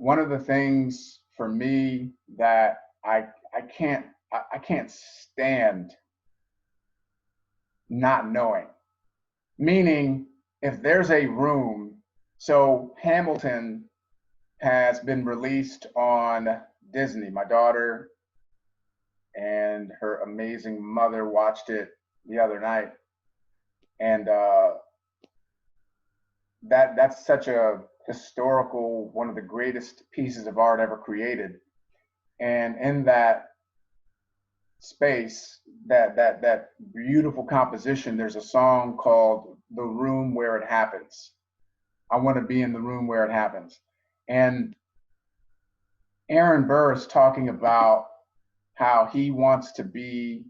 one of the things for me that I can't stand not knowing. Meaning, if there's a room, so Hamilton has been released on Disney. My daughter and her amazing mother watched it the other night, and that's such a historical, one of the greatest pieces of art ever created. And in that space, that beautiful composition, there's a song called "The Room Where It Happens." I want to be in the room where it happens. And Aaron Burr is talking about how he wants to be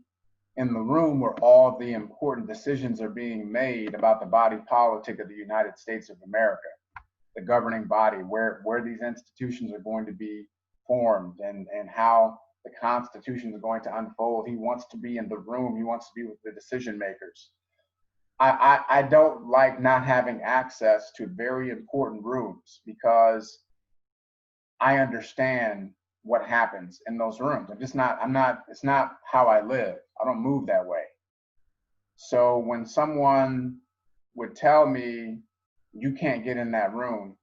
in the room where all the important decisions are being made about the body politic of the United States of America, the governing body, where these institutions are going to be formed, and how the Constitution is going to unfold. He wants to be in the room. He wants to be with the decision makers. I don't like not having access to very important rooms because I understand what happens in those rooms. It's not how I live. I don't move that way. So when someone would tell me you can't get in that room,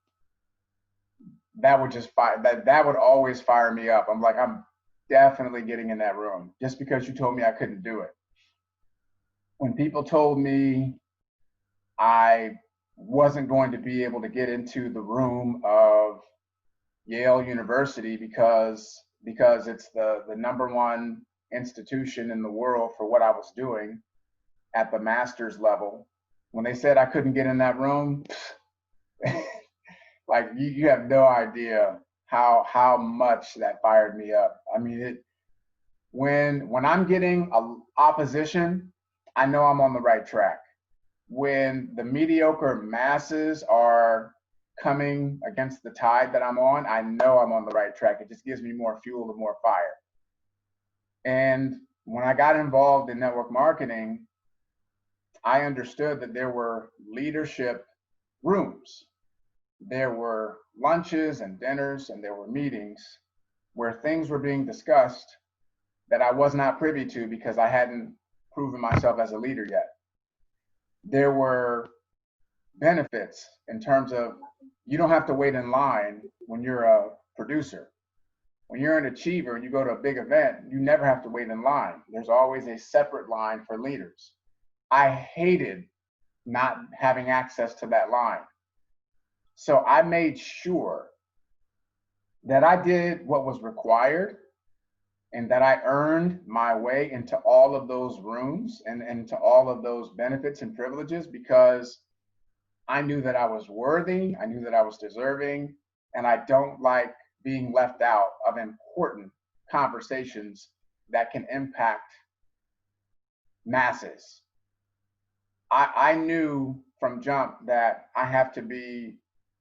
that would just fire that would always fire me up. I'm like, I'm definitely getting in that room just because you told me I couldn't do it. When people told me I wasn't going to be able to get into the room of Yale University because it's the number one institution in the world for what I was doing at the master's level. When they said I couldn't get in that room, like you have no idea how much that fired me up. I mean, when I'm getting opposition, I know I'm on the right track. When the mediocre masses are coming against the tide that I'm on, I know I'm on the right track. It just gives me more fuel and more fire. And when I got involved in network marketing, I understood that there were leadership rooms. There were lunches and dinners and there were meetings where things were being discussed that I was not privy to because I hadn't proven myself as a leader yet. There were benefits in terms of you don't have to wait in line when you're a producer. When you're an achiever and you go to a big event, you never have to wait in line. There's always a separate line for leaders. I hated not having access to that line. So I made sure that I did what was required and that I earned my way into all of those rooms and into all of those benefits and privileges because I knew that I was worthy, I knew that I was deserving, and I don't like being left out of important conversations that can impact masses. I knew from jump that I have to be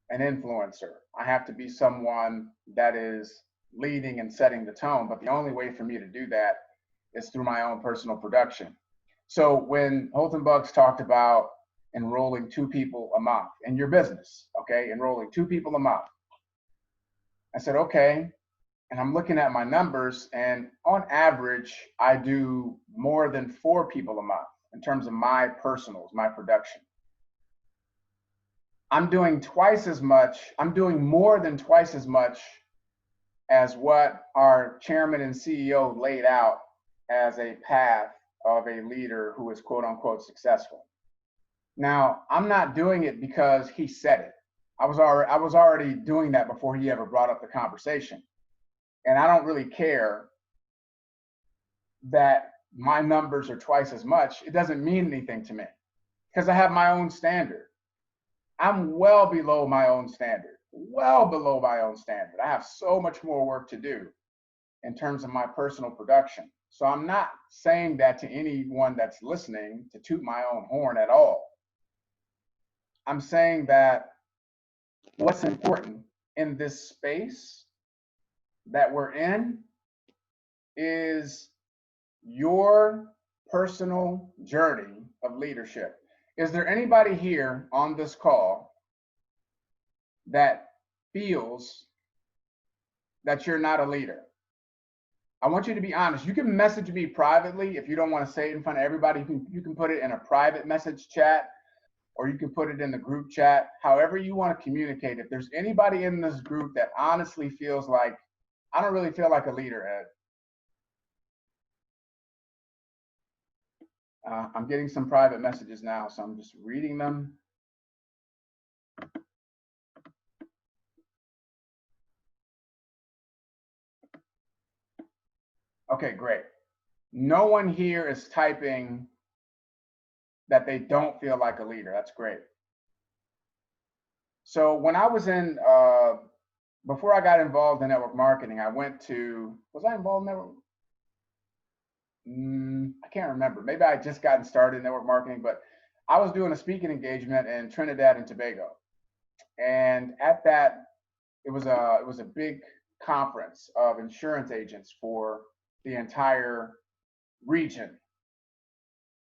an influencer. I have to be someone that is leading and setting the tone. But the only way for me to do that is through my own personal production. So when Holton Bucks talked about enrolling 2 people a month in your business, okay, enrolling 2 people a month, I said, okay. And I'm looking at my numbers, and on average, I do more than 4 people a month in terms of my personals, my production. I'm doing twice as much, I'm doing more than twice as much as what our chairman and CEO laid out as a path of a leader who is quote unquote successful. Now, I'm not doing it because he said it. I was already doing that before he ever brought up the conversation. And I don't really care that my numbers are twice as much. It doesn't mean anything to me because I have my own standard. I'm well below my own standard, well below my own standard. I have so much more work to do in terms of my personal production. So I'm not saying that to anyone that's listening to toot my own horn at all. I'm saying that what's important in this space that we're in is your personal journey of leadership. Is there anybody here on this call that feels that you're not a leader. I want you to be honest. You can message me privately if you don't want to say it in front of everybody. You can put it in a private message chat, or you can put it in the group chat, however you want to communicate. If there's anybody in this group that honestly feels like, I don't really feel like a leader, Ed. I'm getting some private messages now, so I'm just reading them. Okay, great. No one here is typing that they don't feel like a leader. That's great. So when I was in, before I got involved in network marketing, I went to, was I involved in network? I can't remember. Maybe I just gotten started in network marketing, but I was doing a speaking engagement in Trinidad and Tobago. And at that, it was a big conference of insurance agents for the entire region.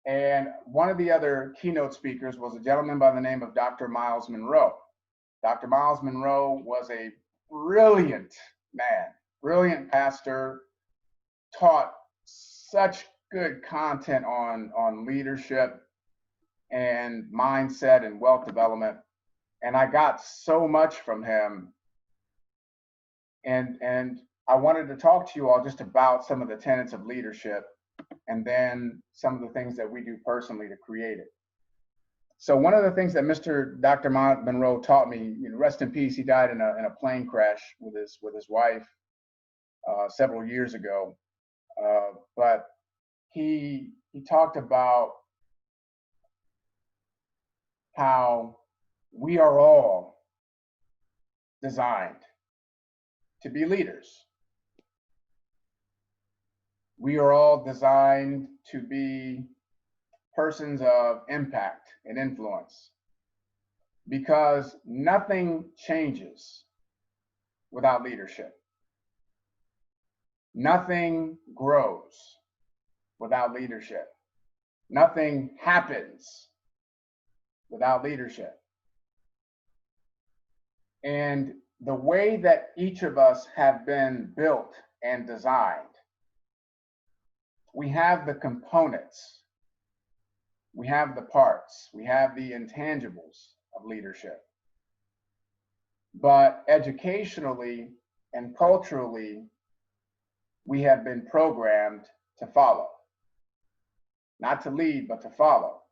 And one of the other keynote speakers was a gentleman by the name of Dr. Miles Monroe. Dr. Miles Monroe was a brilliant man, brilliant pastor, taught such good content on leadership and mindset and wealth development. And I got so much from him. And I wanted to talk to you all just about some of the tenets of leadership and then some of the things that we do personally to create it. So one of the things that Dr. Monroe taught me, rest in peace, he died in a plane crash with his wife several years ago. But he talked about how we are all designed to be leaders. We are all designed to be persons of impact and influence, because nothing changes without leadership. Nothing grows without leadership. Nothing happens without leadership. And the way that each of us have been built and designed, we have the components, we have the parts, we have the intangibles of leadership. But educationally and culturally, we have been programmed to follow. Not to lead, but to follow.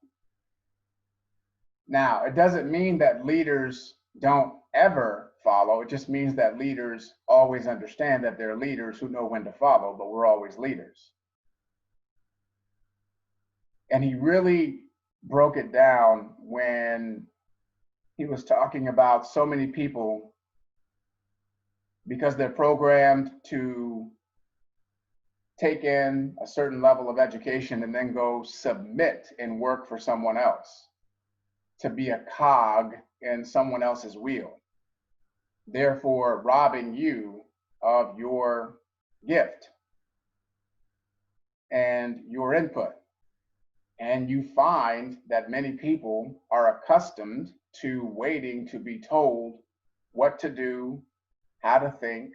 Now, it doesn't mean that leaders don't ever follow. It just means that leaders always understand that they're leaders who know when to follow, but we're always leaders. And he really broke it down when he was talking about so many people, because they're programmed to take in a certain level of education and then go submit and work for someone else, to be a cog in someone else's wheel, therefore robbing you of your gift and your input. And you find that many people are accustomed to waiting to be told what to do, how to think,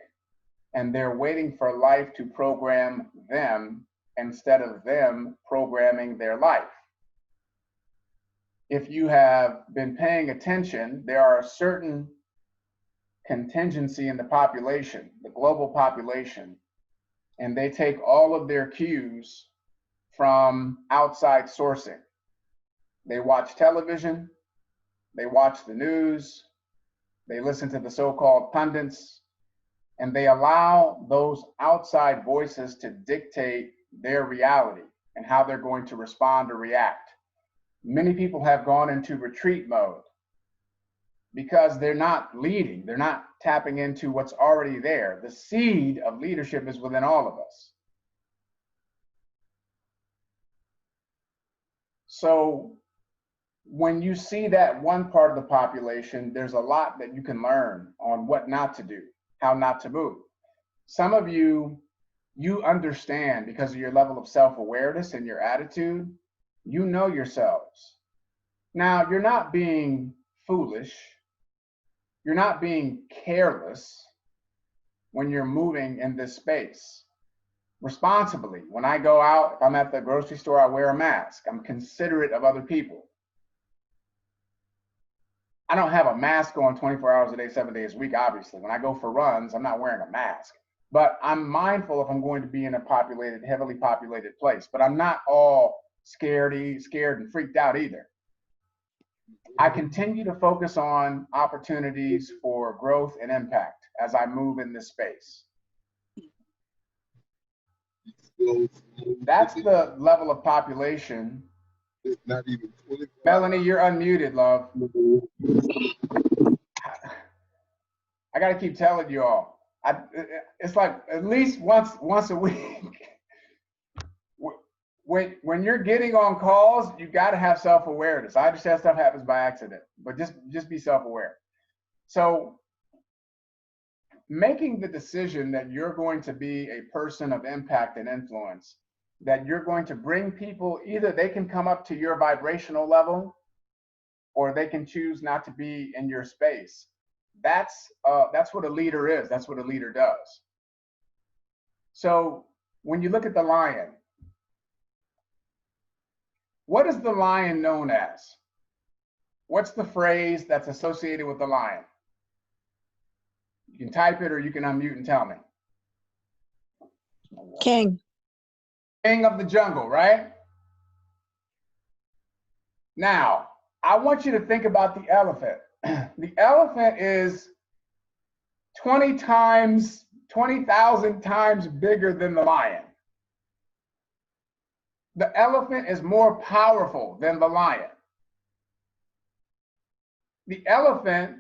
and they're waiting for life to program them instead of them programming their life. If you have been paying attention, there are a certain contingency in the population, the global population, and they take all of their cues from outside sourcing. They watch television, they watch the news, they listen to the so-called pundits, and they allow those outside voices to dictate their reality and how they're going to respond or react. Many people have gone into retreat mode because they're not leading, they're not tapping into what's already there. The seed of leadership is within all of us. So when you see that one part of the population, there's a lot that you can learn on what not to do, how not to move. Some of you understand because of your level of self-awareness and your attitude, you know yourselves. Now, you're not being foolish. You're not being careless. when you're moving in this space responsibly. When I go out, if I'm at the grocery store, I wear a mask. I'm considerate of other people. I don't have a mask on 24 hours a day, 7 days a week, obviously. When I go for runs, I'm not wearing a mask. But I'm mindful if I'm going to be in a populated, heavily populated place. But I'm not all scared and freaked out either. I continue to focus on opportunities for growth and impact as I move in this space. That's the level of population. It's not even 25. Melanie, you're unmuted, love. I got to keep telling you all. It's like at least once a week. When you're getting on calls, you got to have self-awareness. I understand stuff happens by accident, but just be self-aware. So making the decision that you're going to be a person of impact and influence, that you're going to bring people, either they can come up to your vibrational level or they can choose not to be in your space. That's what a leader is. That's what a leader does. So when you look at the lion, what is the lion known as? What's the phrase that's associated with the lion? You can type it or you can unmute and tell me. King. King of the jungle, right? Now, I want you to think about the elephant. The elephant is 20,000 times bigger than the lion. The elephant is more powerful than the lion. The elephant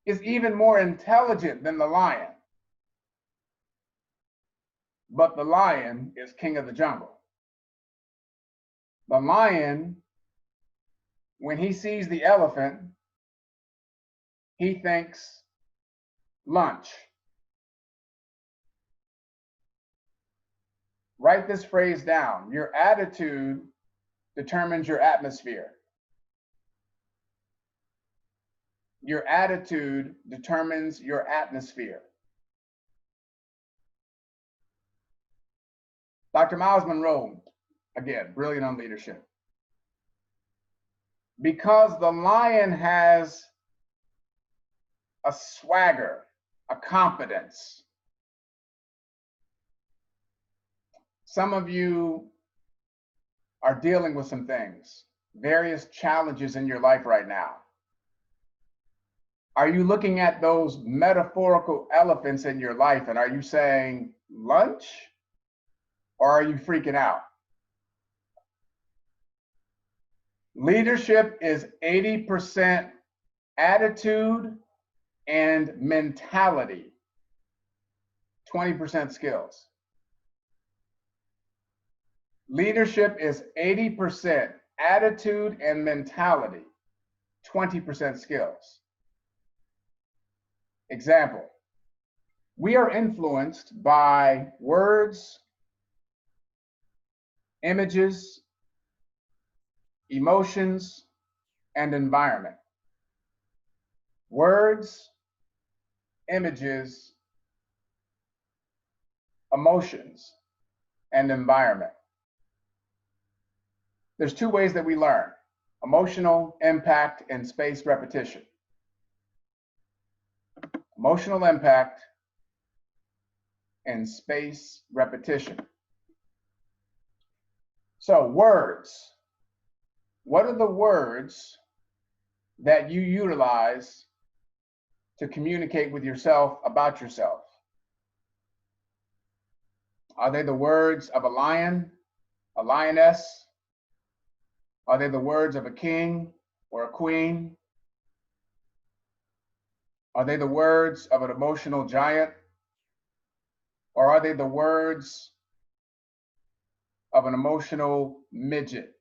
is even more intelligent than the lion. But the lion is king of the jungle. The lion, when he sees the elephant, he thinks lunch. Write this phrase down. Your attitude determines your atmosphere. Your attitude determines your atmosphere. Dr. Miles Monroe, again, brilliant on leadership. Because the lion has a swagger, a confidence. Some of you are dealing with some things, various challenges in your life right now. Are you looking at those metaphorical elephants in your life and are you saying lunch or are you freaking out? Leadership is 80% attitude and mentality, 20% skills. Leadership is 80% attitude and mentality, 20% skills. Example, we are influenced by words, images, emotions, and environment. Words, images, emotions, and environment. There's two ways that we learn: emotional impact and spaced repetition. Emotional impact and space repetition. So words. What are the words that you utilize to communicate with yourself about yourself? Are they the words of a lion, a lioness? Are they the words of a king or a queen? Are they the words of an emotional giant? Or are they the words of an emotional midget?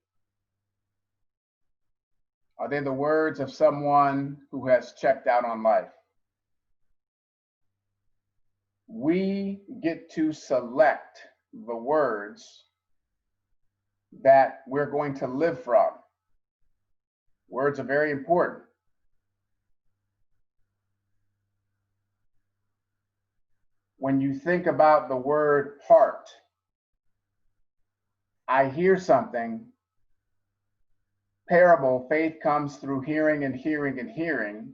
Are they the words of someone who has checked out on life? We get to select the words that we're going to live from. Words are very important. When you think about the word heart, I hear something. Parable, faith comes through hearing and hearing and hearing.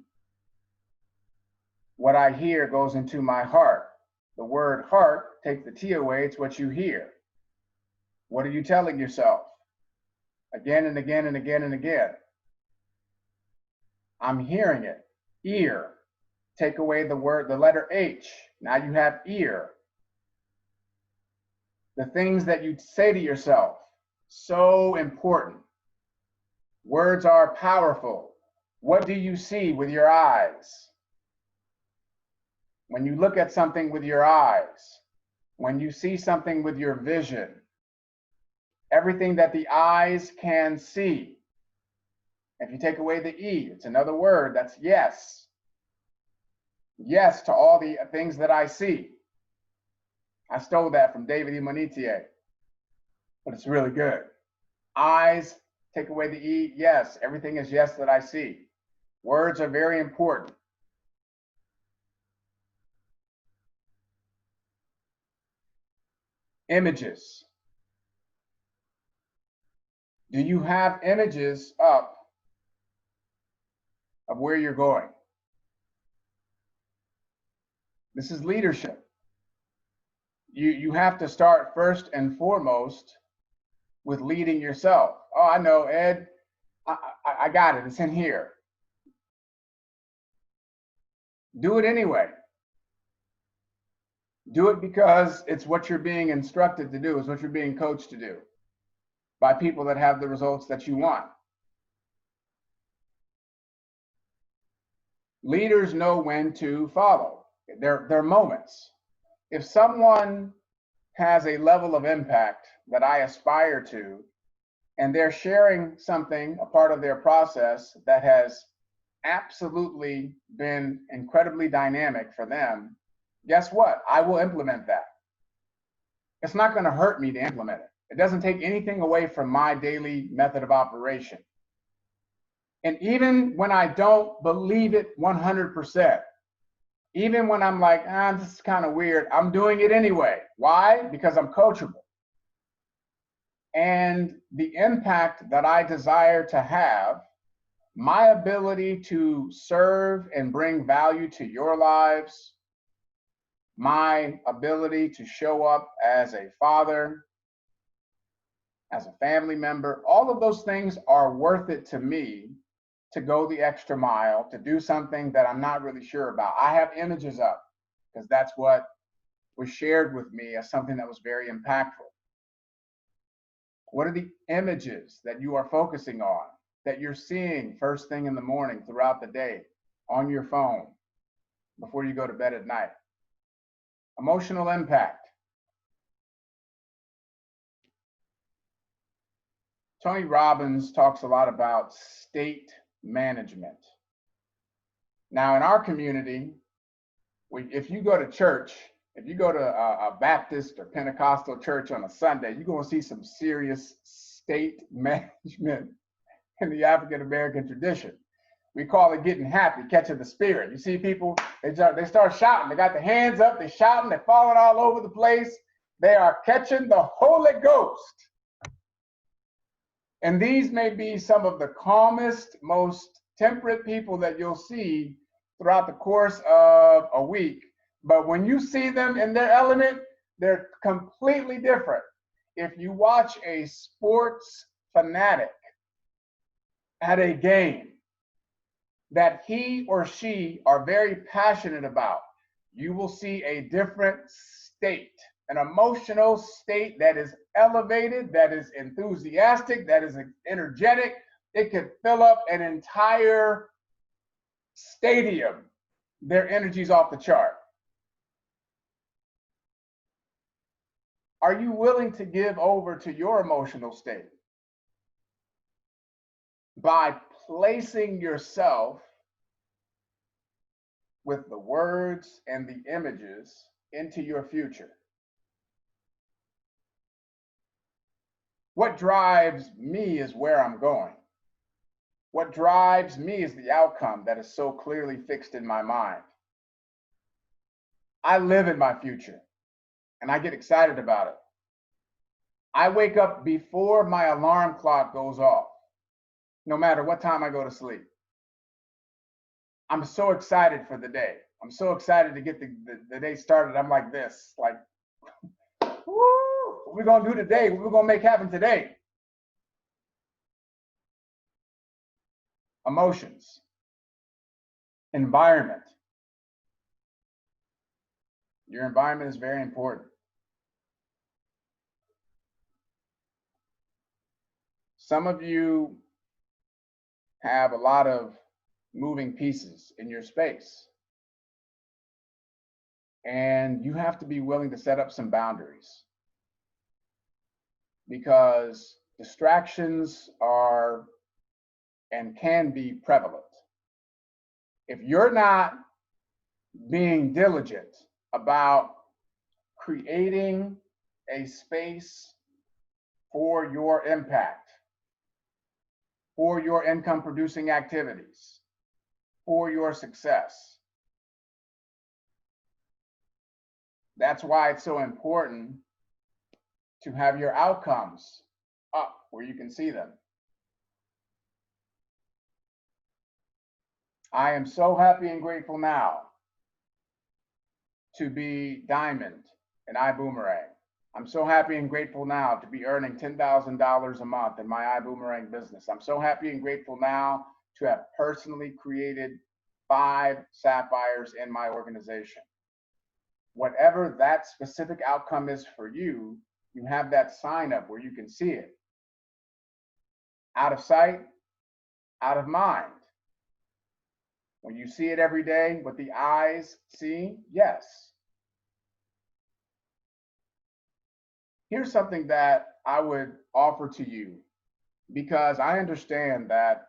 What I hear goes into my heart. The word heart, take the T away, it's what you hear. What are you telling yourself? Again and again and again and again. I'm hearing it. Ear. Take away the word, the letter H. Now you have ear. The things that you say to yourself, so important. Words are powerful. What do you see with your eyes? When you look at something with your eyes, when you see something with your vision, everything that the eyes can see. If you take away the E, it's another word, that's yes. Yes to all the things that I see. I stole that from David Imonitie, but it's really good. Eyes, take away the E, yes, everything is yes that I see. Words are very important. Images. Do you have images up of where you're going? This is leadership. You have to start first and foremost with leading yourself. Oh, I know, Ed, I got it, it's in here. Do it anyway. Do it because it's what you're being instructed to do, it's what you're being coached to do by people that have the results that you want. Leaders know when to follow. They're moments. If someone has a level of impact that I aspire to, and they're sharing something, a part of their process that has absolutely been incredibly dynamic for them, guess what? I will implement that. It's not going to hurt me to implement it. It doesn't take anything away from my daily method of operation. And even when I don't believe it 100%, even when I'm like, this is kind of weird, I'm doing it anyway. Why? Because I'm coachable. And the impact that I desire to have, my ability to serve and bring value to your lives, my ability to show up as a father, as a family member, all of those things are worth it to me to go the extra mile, to do something that I'm not really sure about. I have images up because that's what was shared with me as something that was very impactful. What are the images that you are focusing on, that you're seeing first thing in the morning, throughout the day, on your phone, before you go to bed at night? Emotional impact. Tony Robbins talks a lot about state management. Now, in our community, if you go to church, if you go to a Baptist or Pentecostal church on a Sunday, you're going to see some serious state management in the African American tradition. We call it getting happy, catching the spirit. You see people, they start shouting. They got their hands up, they're shouting, they're falling all over the place. They are catching the Holy Ghost. And these may be some of the calmest, most temperate people that you'll see throughout the course of a week. But when you see them in their element, they're completely different. If you watch a sports fanatic at a game that he or she are very passionate about, you will see a different state, an emotional state that is elevated, that is enthusiastic, that is energetic. It could fill up an entire stadium. Their energy's off the chart. Are you willing to give over to your emotional state by placing yourself with the words and the images into your future? What drives me is where I'm going. What drives me is the outcome that is so clearly fixed in my mind. I live in my future and I get excited about it. I wake up before my alarm clock goes off, no matter what time I go to sleep. I'm so excited for the day. I'm so excited to get the day started. I'm like this, like, woo, what we're gonna do today, what we're gonna make happen today. Emotions, environment. Your environment is very important. Some of you have a lot of moving pieces in your space. And you have to be willing to set up some boundaries, because distractions are and can be prevalent. If you're not being diligent about creating a space for your impact, for your income producing activities, for your success, that's why it's so important to have your outcomes up where you can see them. I am so happy and grateful now to be diamond in iBoomerang. I'm so happy and grateful now to be earning $10,000 a month in my iBoomerang business. I'm so happy and grateful now to have personally created 5 sapphires in my organization. Whatever that specific outcome is for you, you have that sign up where you can see it. Out of sight, out of mind. When you see it every day, what the eyes see, yes. Here's something that I would offer to you, because I understand that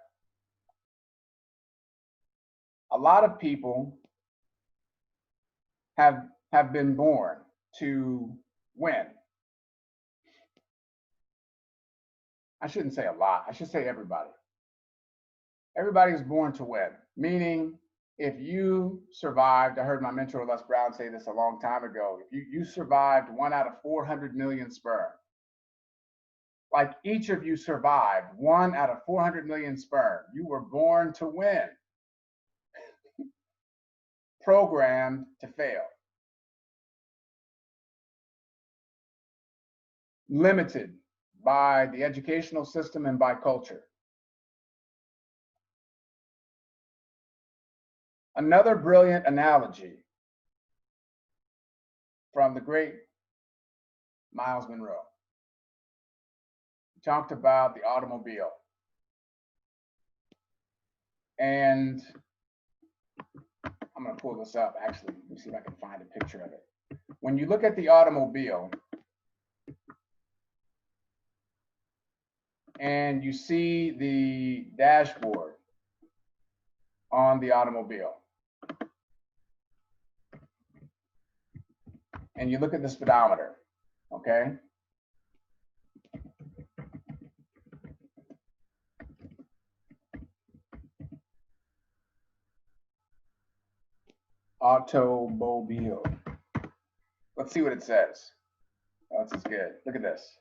a lot of people have been born to win. I shouldn't say a lot, I should say everybody. Everybody is born to win, meaning if you survived, I heard my mentor Les Brown say this a long time ago, if you survived 1 out of 400 million sperm, like each of you survived 1 out of 400 million sperm, you were born to win, programmed to fail, limited by the educational system and by culture. Another brilliant analogy from the great Miles Monroe. He talked about the automobile. And I'm going to pull this up, actually. Let me see if I can find a picture of it. When you look at the automobile and you see the dashboard on the automobile, and you look at the speedometer, okay? Automobile. Let's see what it says. Oh, this is good. Look at this.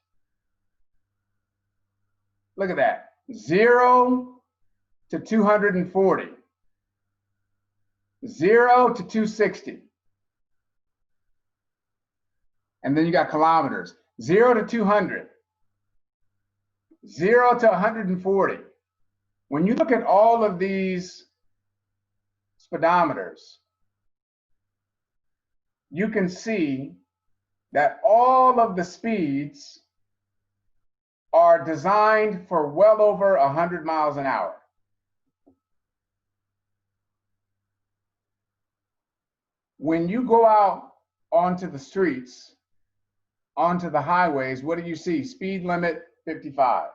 Look at that. 0 to 240. 0 to 260. And then you got kilometers. 0 to 200. 0 to 140. When you look at all of these speedometers, you can see that all of the speeds are designed for well over 100 miles an hour. When you go out onto the streets, onto the highways, what do you see? Speed limit 55.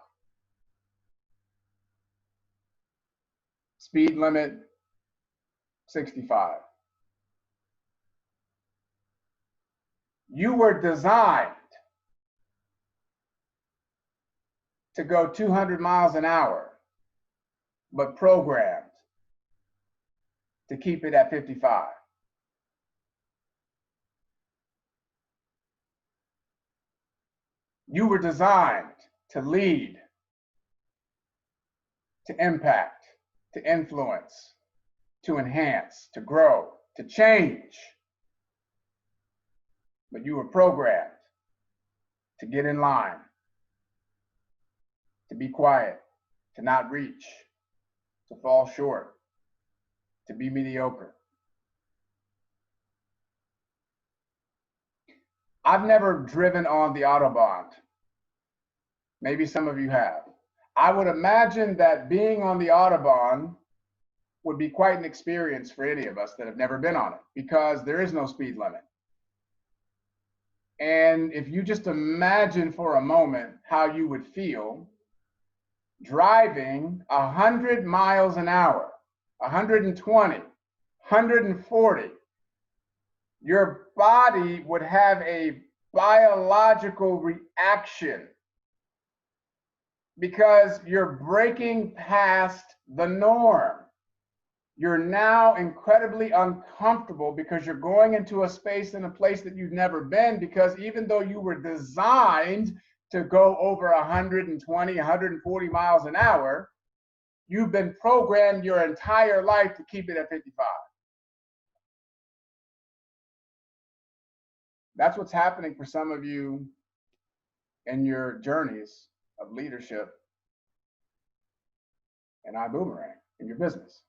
Speed limit 65. You were designed to go 200 miles an hour, but programmed to keep it at 55. You were designed to lead, to impact, to influence, to enhance, to grow, to change. But you were programmed to get in line, to be quiet, to not reach, to fall short, to be mediocre. I've never driven on the Autobahn. Maybe some of you have. I would imagine that being on the Autobahn would be quite an experience for any of us that have never been on it, because there is no speed limit. And if you just imagine for a moment how you would feel driving 100 miles an hour, 120, 140, your body would have a biological reaction because you're breaking past the norm. You're now incredibly uncomfortable because you're going into a space and a place that you've never been, because even though you were designed to go over 120, 140 miles an hour, you've been programmed your entire life to keep it at 55. That's what's happening for some of you in your journeys of leadership and iBoomerang in your business.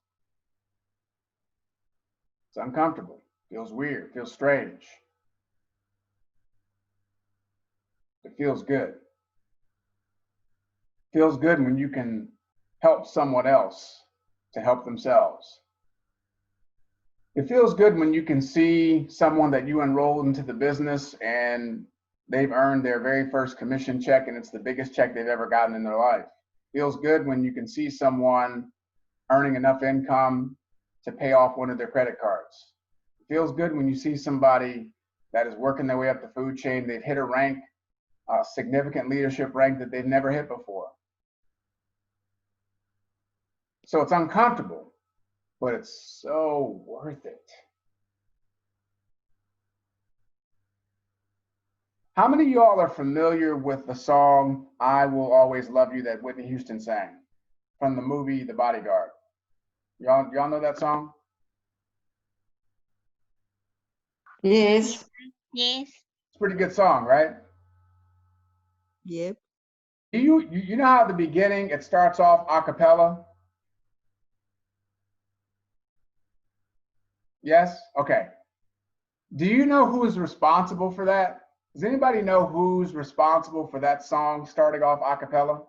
It's uncomfortable, feels weird, feels strange. It feels good. It feels good when you can help someone else to help themselves. It feels good when you can see someone that you enrolled into the business and they've earned their very first commission check and it's the biggest check they've ever gotten in their life. It feels good when you can see someone earning enough income to pay off one of their credit cards. It feels good when you see somebody that is working their way up the food chain. They've hit a rank, a significant leadership rank that they've never hit before. So it's uncomfortable, but it's so worth it. How many of y'all are familiar with the song "I Will Always Love You" that Whitney Houston sang from the movie The Bodyguard? Y'all know that song? Yes. Yes. It's a pretty good song, right? Yep. Do you know how at the beginning it starts off a cappella? Yes? Okay. Do you know who is responsible for that? Does anybody know who's responsible for that song starting off a cappella?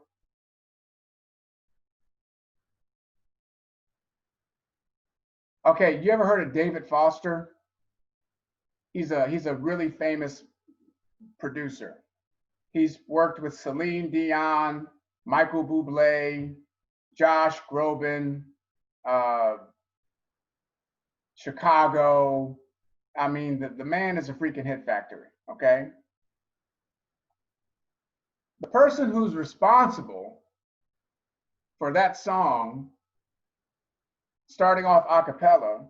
Okay, you ever heard of David Foster? He's a really famous producer. He's worked with Celine Dion, Michael Bublé, Josh Groban, Chicago. I mean, the man is a freaking hit factory, okay? The person who's responsible for that song starting off a cappella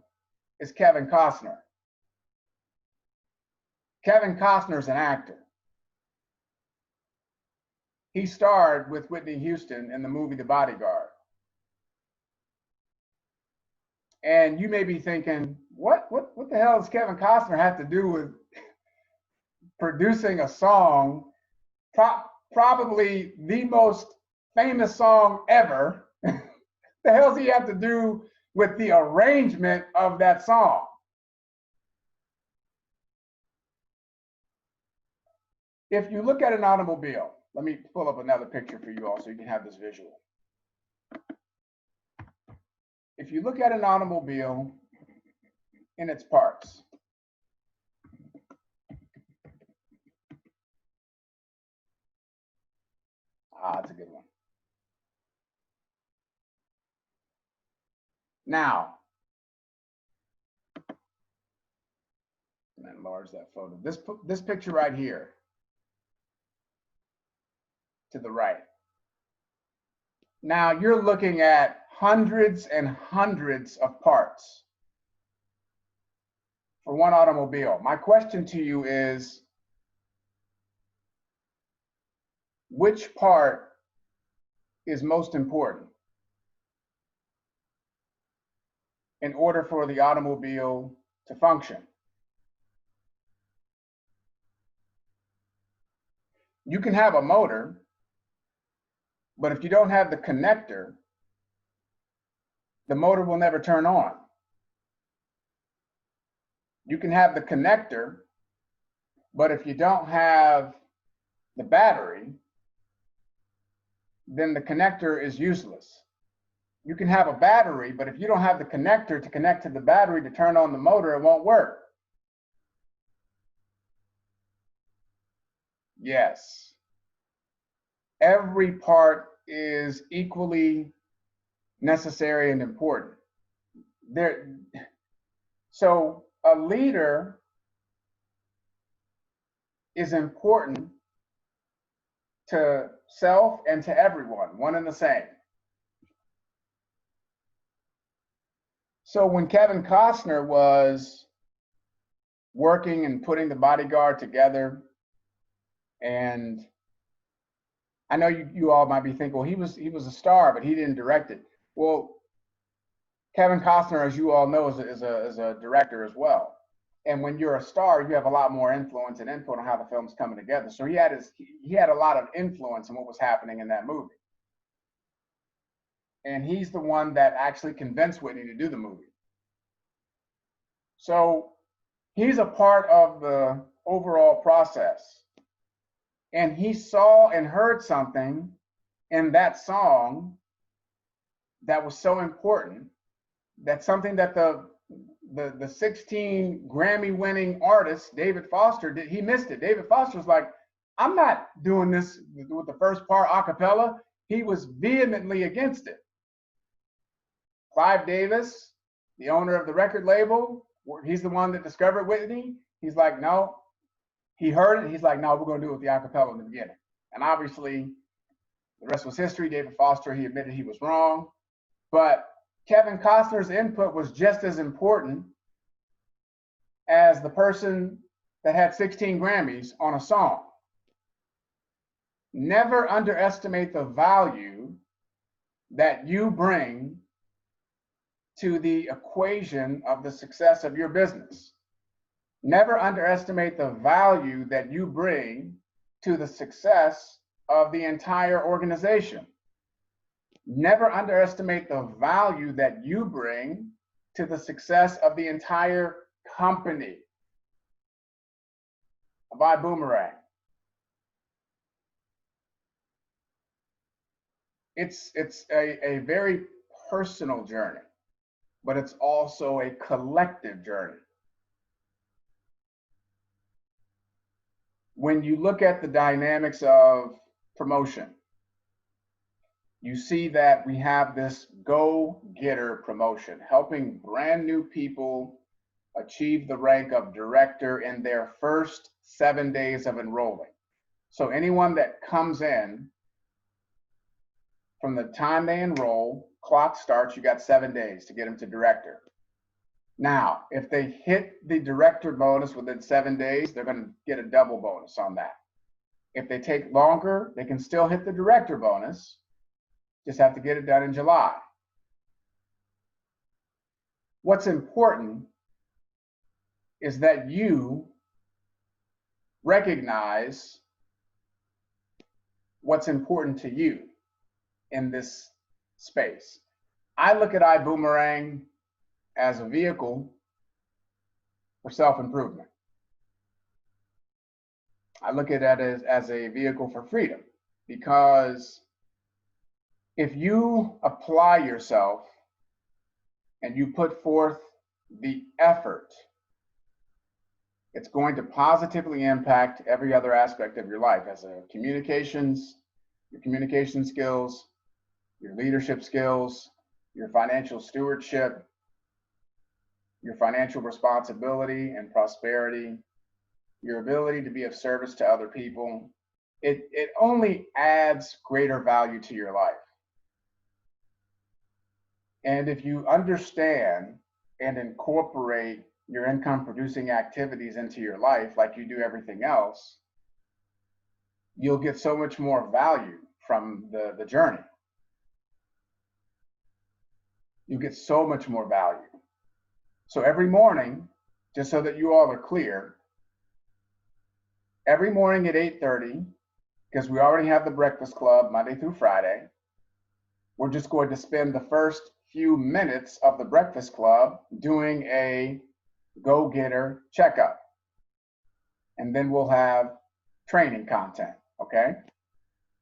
is Kevin Costner. Kevin Costner's an actor. He starred with Whitney Houston in the movie The Bodyguard. And you may be thinking, what the hell does Kevin Costner have to do with producing a song, probably the most famous song ever? The hell does he have to do with the arrangement of that song? If you look at an automobile, let me pull up another picture for you all so you can have this visual. If you look at an automobile in its parts, that's a good one. Now, and then enlarge that photo. This picture right here, to the right. Now you're looking at hundreds and hundreds of parts for one automobile. My question to you is, which part is most important in order for the automobile to function? You can have a motor, but if you don't have the connector, the motor will never turn on. You can have the connector, but if you don't have the battery, then the connector is useless. You can have a battery, but if you don't have the connector to connect to the battery to turn on the motor, it won't work. Yes. Every part is equally necessary and important. So a leader is important to self and to everyone, one and the same. So when Kevin Costner was working and putting The Bodyguard together, and I know you all might be thinking, well, he was a star, but he didn't direct it. Well, Kevin Costner, as you all know, is a director as well. And when you're a star, you have a lot more influence and input on how the film's coming together. So he had a lot of influence in what was happening in that movie. And he's the one that actually convinced Whitney to do the movie. So he's a part of the overall process. And he saw and heard something in that song that was so important, that something that the 16 Grammy winning artist, David Foster, he missed it. David Foster was like, I'm not doing this with the first part a cappella. He was vehemently against it. Clive Davis, the owner of the record label, he's the one that discovered Whitney. He's like, no. He heard it. He's like, no, we're going to do it with the a cappella in the beginning. And obviously, the rest was history. David Foster, he admitted he was wrong. But Kevin Costner's input was just as important as the person that had 16 Grammys on a song. Never underestimate the value that you bring to the equation of the success of your business. Never underestimate the value that you bring to the success of the entire organization. Never underestimate the value that you bring to the success of the entire company. By Boomerang. It's a very personal journey, but it's also a collective journey. When you look at the dynamics of promotion, you see that we have this go-getter promotion, helping brand new people achieve the rank of director in their first 7 days of enrolling. So anyone that comes in, from the time they enroll, clock starts, you got 7 days to get them to director. Now, if they hit the director bonus within 7 days, they're going to get a double bonus on that. If they take longer, they can still hit the director bonus, just have to get it done in July. What's important is that you recognize what's important to you in this space. I look at iBoomerang as a vehicle for self-improvement. I look at it as a vehicle for freedom, because if you apply yourself and you put forth the effort, it's going to positively impact every other aspect of your life, as a your communication skills, your leadership skills, your financial stewardship, your financial responsibility and prosperity, your ability to be of service to other people. It only adds greater value to your life. And if you understand and incorporate your income producing activities into your life like you do everything else, you'll get so much more value from the journey. You get so much more value. So every morning, just so that you all are clear, every morning at 8:30, because we already have the Breakfast Club Monday through Friday, we're just going to spend the first few minutes of the Breakfast Club doing a go-getter checkup. And then we'll have training content, okay?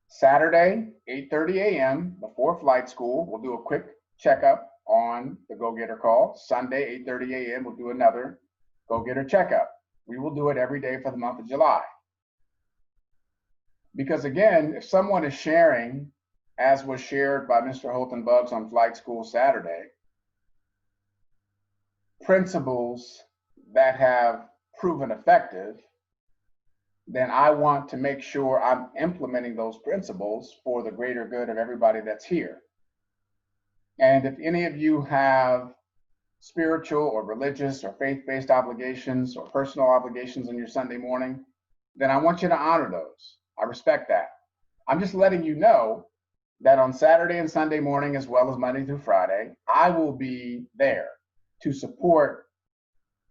Saturday, 8:30 a.m. before flight school, we'll do a quick checkup on the go-getter call. Sunday, 8:30 a.m., we'll do another go-getter checkup. We will do it every day for the month of July. Because again, if someone is sharing, as was shared by Mr. Holton Buggs on Flight School Saturday, principles that have proven effective, then I want to make sure I'm implementing those principles for the greater good of everybody that's here. And if any of you have spiritual or religious or faith-based obligations or personal obligations on your Sunday morning, then I want you to honor those. I respect that. I'm just letting you know that on Saturday and Sunday morning, as well as Monday through Friday, I will be there to support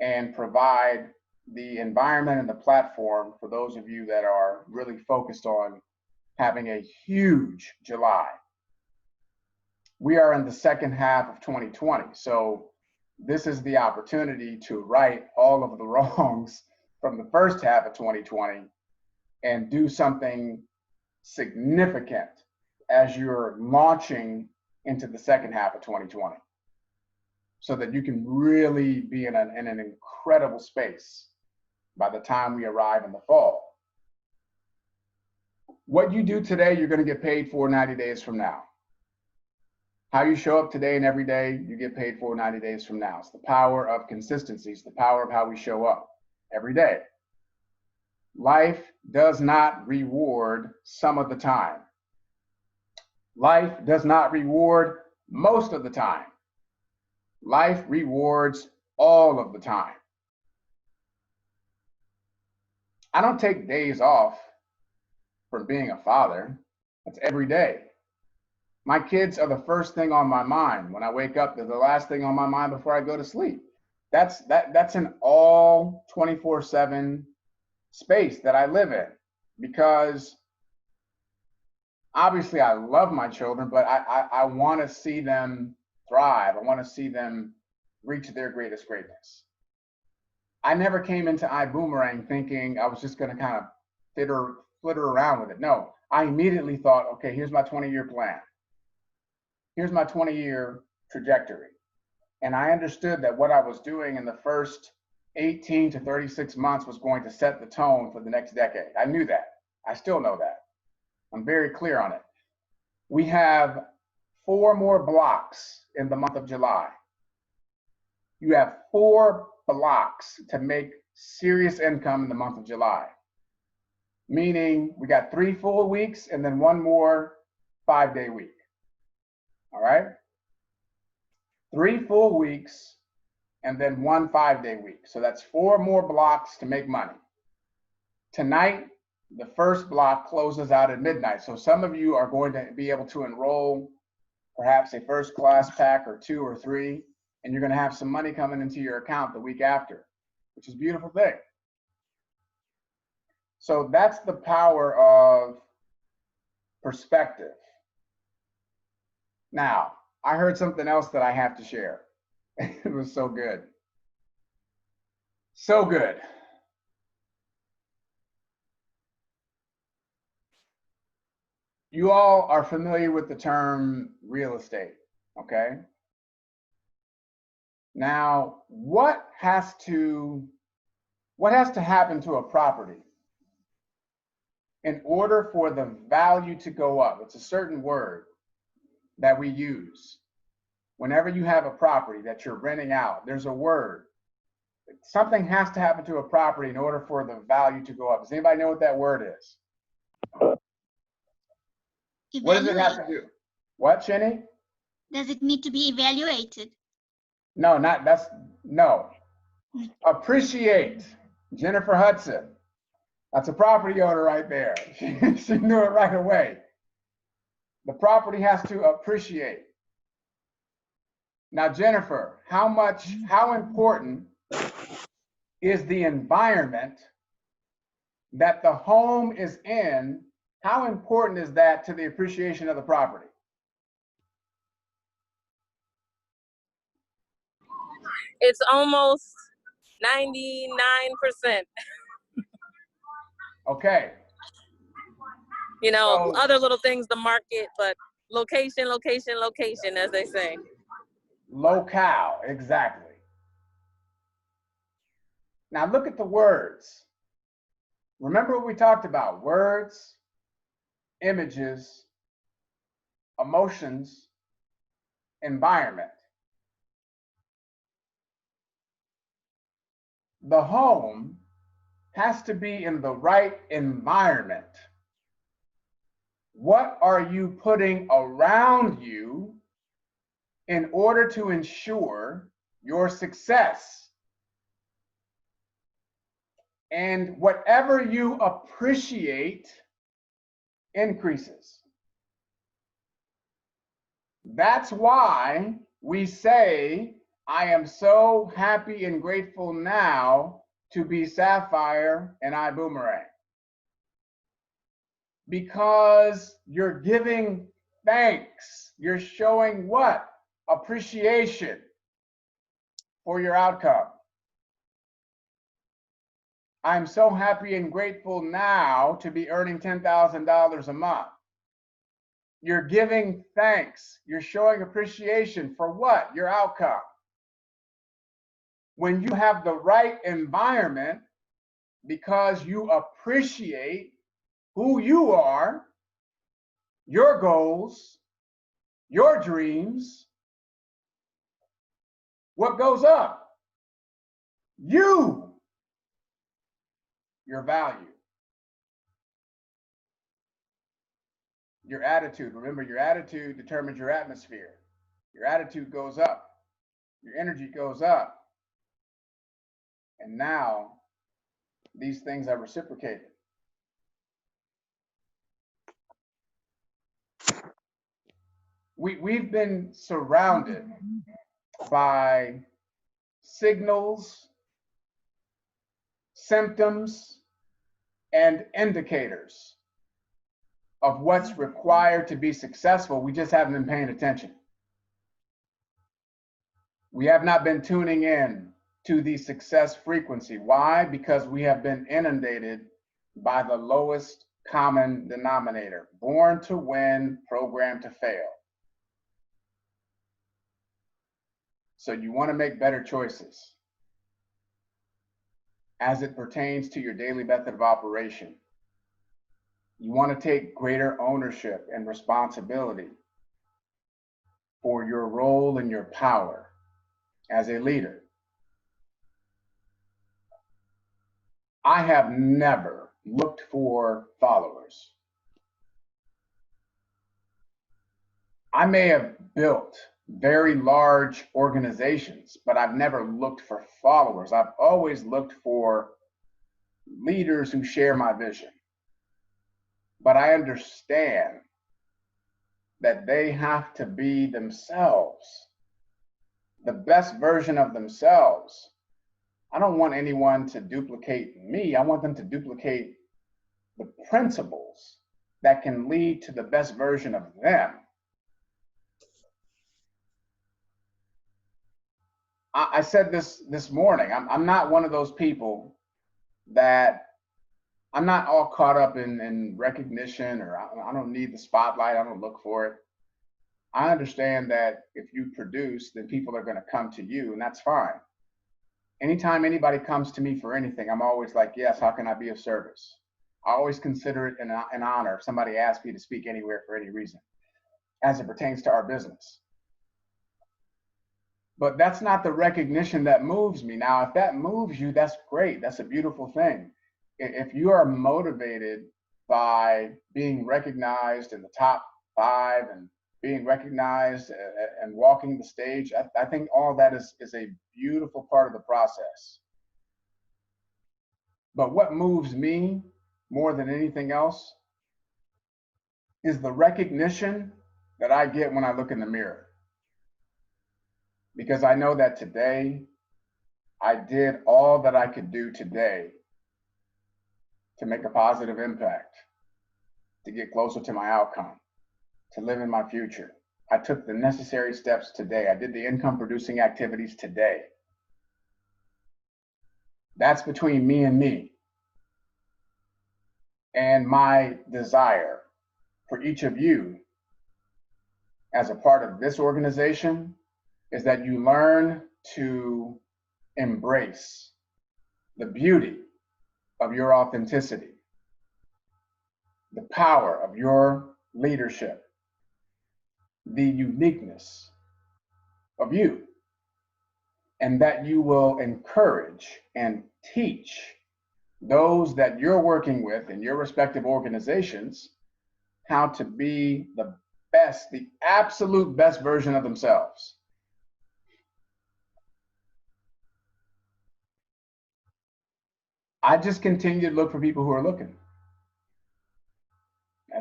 and provide the environment and the platform for those of you that are really focused on having a huge July. We are in the second half of 2020, so this is the opportunity to right all of the wrongs from the first half of 2020 and do something significant as you're launching into the second half of 2020, so that you can really be in an incredible space by the time we arrive in the fall. What you do today, you're going to get paid for 90 days from now. How you show up today and every day, you get paid for 90 days from now. It's the power of consistency. It's the power of how we show up every day. Life does not reward some of the time. Life does not reward most of the time. Life rewards all of the time. I don't take days off from being a father. That's every day. My kids are the first thing on my mind. When I wake up, they're the last thing on my mind before I go to sleep. That's an all 24/7 space that I live in, because obviously I love my children, but I want to see them thrive. I want to see them reach their greatest greatness. I never came into iBoomerang thinking I was just going to kind of flitter around with it. No, I immediately thought, okay, here's my 20-year plan. Here's my 20-year trajectory. And I understood that what I was doing in the first 18 to 36 months was going to set the tone for the next decade. I knew that. I still know that. I'm very clear on it. We have 4 more blocks in the month of July. You have 4 blocks to make serious income in the month of July. Meaning we got 3 full weeks and then 1 more 5-day week. All right? 3 full weeks and then 1 5-day week. So that's 4 more blocks to make money. Tonight, the first block closes out at midnight. So some of you are going to be able to enroll perhaps a first class pack or 2 or 3, and you're going to have some money coming into your account the week after, which is a beautiful thing. So that's the power of perspective. Now, I heard something else that I have to share. It was so good. So good. You all are familiar with the term real estate, okay? Now, what has to happen to a property in order for the value to go up? It's a certain word that we use. Whenever you have a property that you're renting out, there's a word. Something has to happen to a property in order for the value to go up. Does anybody know what that word is? What does it have to do? What, Jenny? Does it need to be evaluated? No, no. Appreciate. Jennifer Hudson. That's a property owner right there. She knew it right away. The property has to appreciate. Now, Jennifer, how important is the environment that the home is in? How important is that to the appreciation of the property? It's almost 99%. Okay. You know, So, other little things, the market, but location, location, location, as they say. locale, exactly. Now look at the words. Remember what we talked about: words, images, emotions, environment. The home has to be in the right environment. What are you putting around you in order to ensure your success? And whatever you appreciate increases. That's why we say, I am so happy and grateful now to be Sapphire and I Boomerang. Because you're giving thanks. You're showing what? Appreciation for your outcome. I'm so happy and grateful now to be earning $10,000 a month. You're giving thanks. You're showing appreciation for what? Your outcome. When you have the right environment, because you appreciate who you are, your goals, your dreams, what goes up? You, your value, your attitude. Remember, your attitude determines your atmosphere. Your attitude goes up, your energy goes up. And now these things are reciprocated. We've been surrounded by signals, symptoms, and indicators of what's required to be successful. We just haven't been paying attention. We have not been tuning in to the success frequency. Why? Because we have been inundated by the lowest common denominator. Born to win, programmed to fail. So you want to make better choices as it pertains to your daily method of operation. You want to take greater ownership and responsibility for your role and your power as a leader. I have never looked for followers. I may have built very large organizations, but I've never looked for followers. I've always looked for leaders who share my vision. But I understand that they have to be themselves, the best version of themselves. I don't want anyone to duplicate me. I want them to duplicate the principles that can lead to the best version of them. I said this morning, I'm not one of those people that, I'm not all caught up in recognition, or I don't need the spotlight. I don't look for it. I understand that if you produce, then people are going to come to you, and that's fine. Anytime anybody comes to me for anything, I'm always like, yes, how can I be of service? I always consider it an honor if somebody asks me to speak anywhere for any reason, as it pertains to our business. But that's not the recognition that moves me. Now, if that moves you, that's great. That's a beautiful thing. If you are motivated by being recognized in the top 5 and being recognized and walking the stage, I think all that is a beautiful part of the process. But what moves me more than anything else is the recognition that I get when I look in the mirror. Because I know that today, I did all that I could do today to make a positive impact, to get closer to my outcome, to live in my future. I took the necessary steps today. I did the income producing activities today. That's between me and me. And my desire for each of you as a part of this organization is that you learn to embrace the beauty of your authenticity, the power of your leadership, the uniqueness of you, and that you will encourage and teach those that you're working with in your respective organizations how to be the best, the absolute best version of themselves. I just continue to look for people who are looking.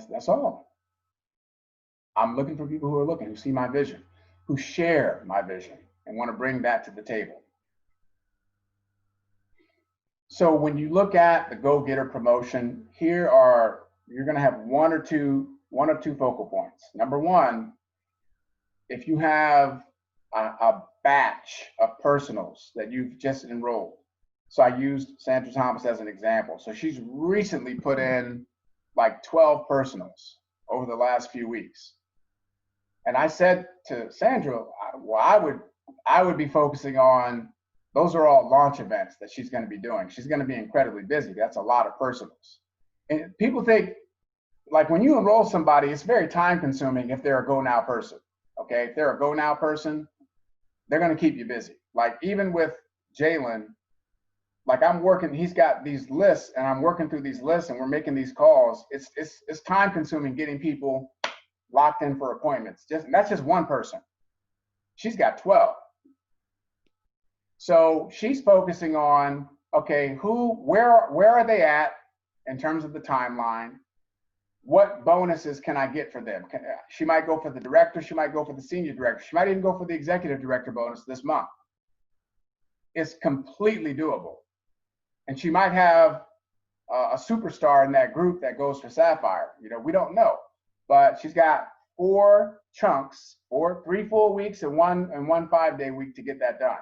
That's all. I'm looking for people who are looking, who see my vision, who share my vision and want to bring that to the table. So when you look at the Go-Getter promotion, you're going to have one or two focal points. Number one, if you have a batch of personals that you've just enrolled. So I used Sandra Thomas as an example. So she's recently put in like 12 personals over the last few weeks. And I said to Sandra, well, I would be focusing on, those are all launch events that she's going to be doing. She's going to be incredibly busy. That's a lot of personals. And people think, like when you enroll somebody, it's very time consuming if they're a Go Now person. Okay, if they're a Go Now person, they're going to keep you busy. Like even with Jalen, like I'm working, he's got these lists and I'm working through these lists and we're making these calls. It's time consuming getting people locked in for appointments. That's just one person. She's got 12. So she's focusing on, okay, where are they at in terms of the timeline? What bonuses can I get for them? She might go for the director. She might go for the senior director. She might even go for the executive director bonus this month. It's completely doable. And she might have a superstar in that group that goes for Sapphire. You know, we don't know. But she's got 4 chunks, 3 full weeks and one 5-day week to get that done.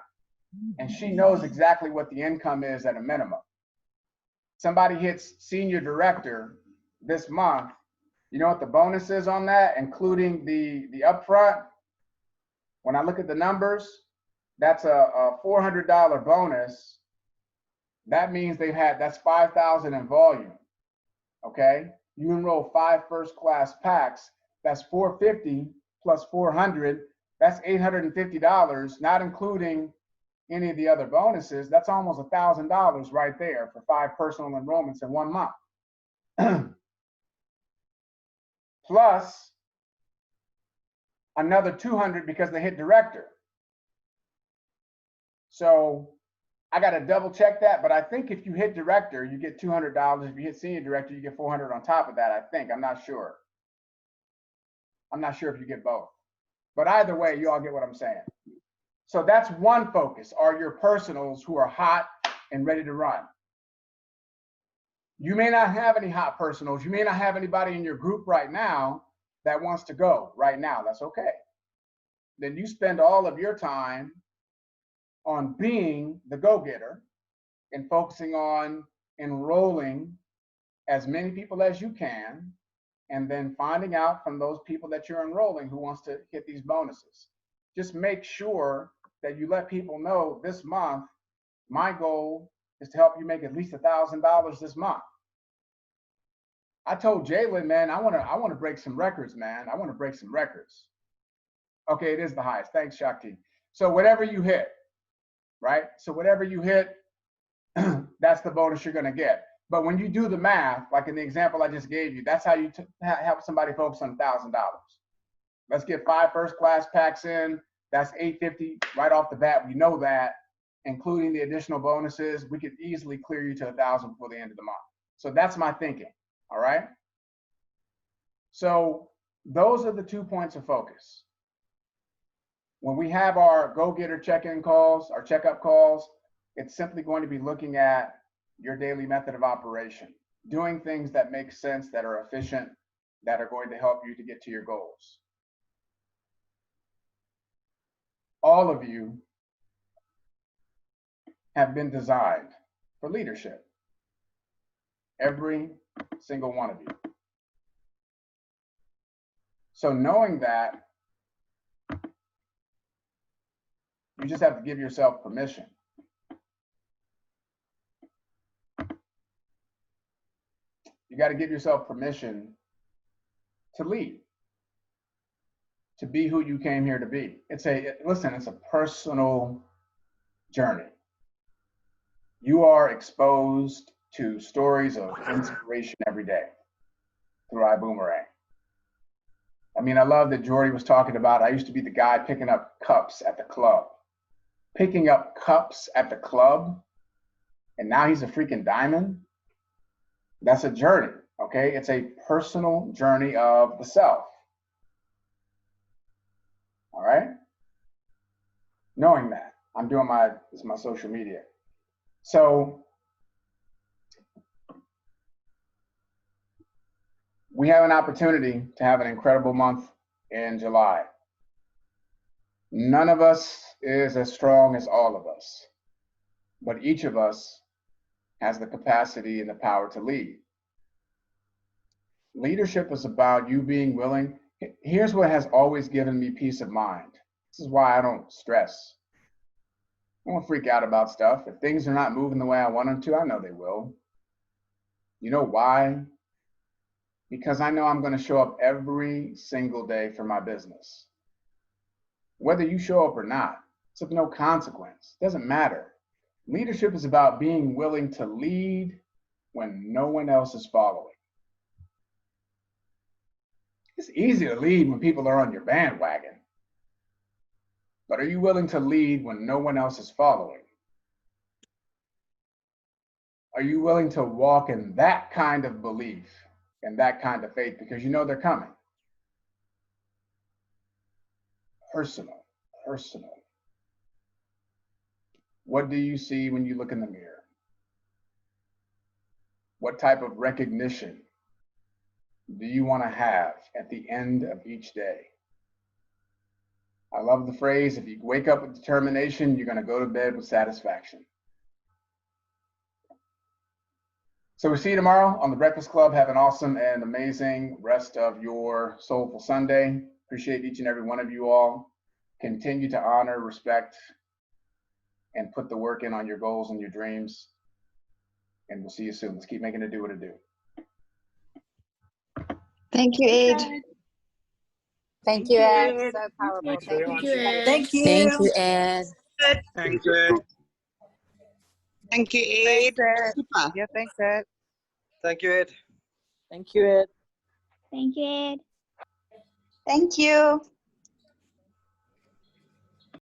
And she knows exactly what the income is at a minimum. Somebody hits senior director this month, you know what the bonus is on that, including the upfront? When I look at the numbers, that's a $400 bonus. That means that's 5,000 in volume, okay? You enroll 5 first-class packs, that's $450 plus 400, that's $850, not including any of the other bonuses. That's almost $1,000 right there for 5 personal enrollments in 1 month. Plus another 200 because they hit director. So I got to double check that, but I think if you hit director, you get $200. If you hit senior director, you get $400 on top of that, I think. I'm not sure. I'm not sure if you get both. But either way, you all get what I'm saying. So that's one focus, are your personals who are hot and ready to run. You may not have any hot personals. You may not have anybody in your group right now that wants to go right now. That's okay. Then you spend all of your time on being the go-getter and focusing on enrolling as many people as you can, and then finding out from those people that you're enrolling who wants to hit these bonuses. Just make sure that you let people know this month, my goal is to help you make at least $1,000 this month. I told Jalen, man, I want to break some records, man. I want to break some records. Okay, it is the highest. Thanks, Shakti. So whatever you hit, right? So whatever you hit, that's the bonus you're going to get. But when you do the math, like in the example I just gave you, that's how you help somebody focus on $1,000. Let's get 5 first-class packs in. That's $850 right off the bat. We know that, including the additional bonuses, we could easily clear you to $1,000 before the end of the month. So that's my thinking, all right? So those are the 2 points of focus. When we have our go-getter check-in calls, our checkup calls, it's simply going to be looking at your daily method of operation, doing things that make sense, that are efficient, that are going to help you to get to your goals. All of you have been designed for leadership. Every single one of you. So knowing that, you just have to give yourself permission. You got to give yourself permission to lead, to be who you came here to be. Listen, it's a personal journey. You are exposed to stories of inspiration every day through iBoomerang. I mean, I love that Jordy was talking about, I used to be the guy picking up cups at the club. Picking up cups at the club, and now he's a freaking diamond. That's a journey, okay? It's a personal journey of the self. All right? Knowing that, I'm doing this is my social media. So we have an opportunity to have an incredible month in July. None of us is as strong as all of us, but each of us has the capacity and the power to lead. Leadership is about you being willing. Here's what has always given me peace of mind. This is why I don't stress. I won't freak out about stuff. If things are not moving the way I want them to, I know they will. You know why? Because I know I'm going to show up every single day for my business. Whether you show up or not, it's of no consequence. It doesn't matter. Leadership is about being willing to lead when no one else is following. It's easy to lead when people are on your bandwagon. But are you willing to lead when no one else is following? Are you willing to walk in that kind of belief and that kind of faith because you know they're coming? Personal. What do you see when you look in the mirror? What type of recognition do you want to have at the end of each day? I love the phrase, if you wake up with determination, you're going to go to bed with satisfaction. So we'll see you tomorrow on The Breakfast Club. Have an awesome and amazing rest of your soulful Sunday. Appreciate each and every one of you all. Continue to honor, respect, and put the work in on your goals and your dreams. And we'll see you soon. Let's keep making it do what it do. Thank you, Ed. Thank you, Ed. So powerful. Thank you, Ed. Thank you. Thank you, Ed. Thank you, Ed. Thank you, Ed. Thanks, Ed. Super. Yeah, thanks, Ed. Thank you, Ed. Thank you, Ed. Thank you, Ed. Thank you.